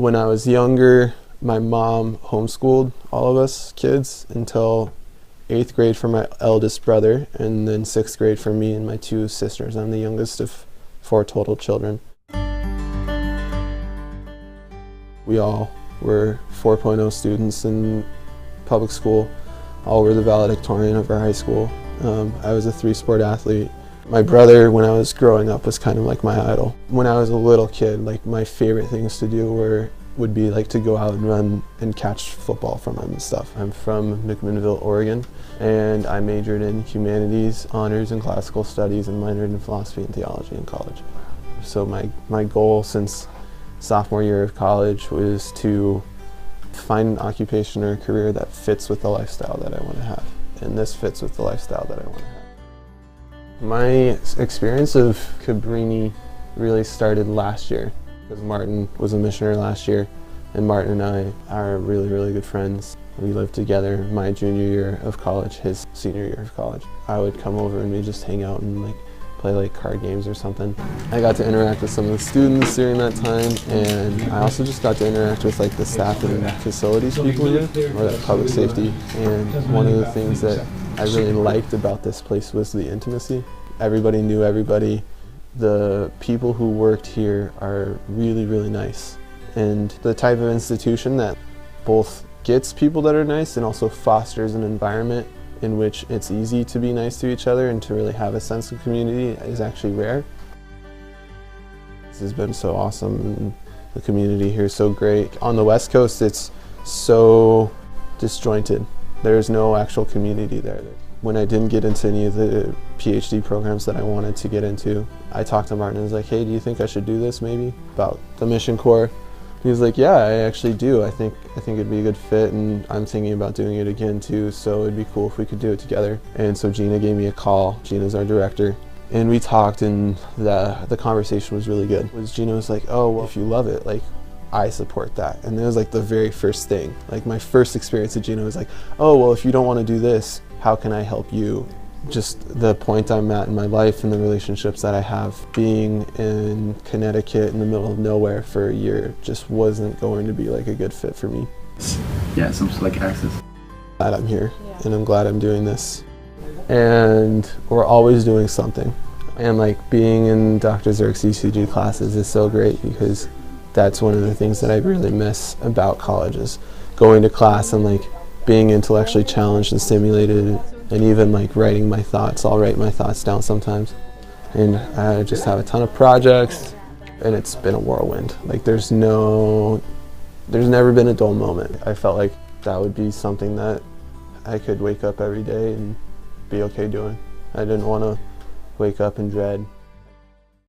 When I was younger, my mom homeschooled all of us kids until 8th grade for my eldest brother, and then 6th grade for me and my 2 sisters. I'm the youngest of 4 total children. We all were 4.0 students in public school. All were the valedictorian of our high school. I was a 3-sport athlete. My brother, when I was growing up, was kind of like my idol. When I was a little kid, like my favorite things to do would be like to go out and run and catch football from him and stuff. I'm from McMinnville, Oregon, and I majored in humanities, honors in classical studies, and minored in philosophy and theology in college. So my goal since sophomore year of college was to find an occupation or a career that fits with the lifestyle that I want to have. And this fits with the lifestyle that I want to have. My experience of Cabrini really started last year, because Martin was a missionary last year, and Martin and I are really, really good friends. We lived together my junior year of college, his senior year of college. I would come over and we'd just hang out and play like card games or something. I got to interact with some of the students during that time, and I also just got to interact with like the staff and facilities people here, or that public safety. And one of the things that I really liked about this place was the intimacy. Everybody knew everybody. The people who worked here are really, really nice. And the type of institution that both gets people that are nice and also fosters an environment in which it's easy to be nice to each other and to really have a sense of community is actually rare. This has been so awesome, and the community here is so great. On the West Coast, it's so disjointed. There's no actual community there. When I didn't get into any of the PhD programs that I wanted to get into, I talked to Martin and was like, hey, do you think I should do this maybe? About the Mission Corps. He was like, yeah, I actually do. I think it'd be a good fit, and I'm thinking about doing it again too, so it'd be cool if we could do it together. And so Gina gave me a call. Gina's our director. And we talked, and the conversation was really good. Gina was like, oh, well, if you love it, like, I support that. And it was like the very first thing. Like my first experience with Gina was like, oh, well, if you don't want to do this, how can I help you? Just the point I'm at in my life and the relationships that I have, being in Connecticut in the middle of nowhere for a year just wasn't going to be like a good fit for me. Yeah, some like access. Glad I'm here, and I'm glad I'm doing this. And we're always doing something. And like being in Dr. Zerk's ECG classes is so great, because that's one of the things that I really miss about college, is going to class and like being intellectually challenged and stimulated, and even like writing my thoughts. I'll write my thoughts down sometimes. And I just have a ton of projects, and it's been a whirlwind. Like there's never been a dull moment. I felt like that would be something that I could wake up every day and be okay doing. I didn't want to wake up and dread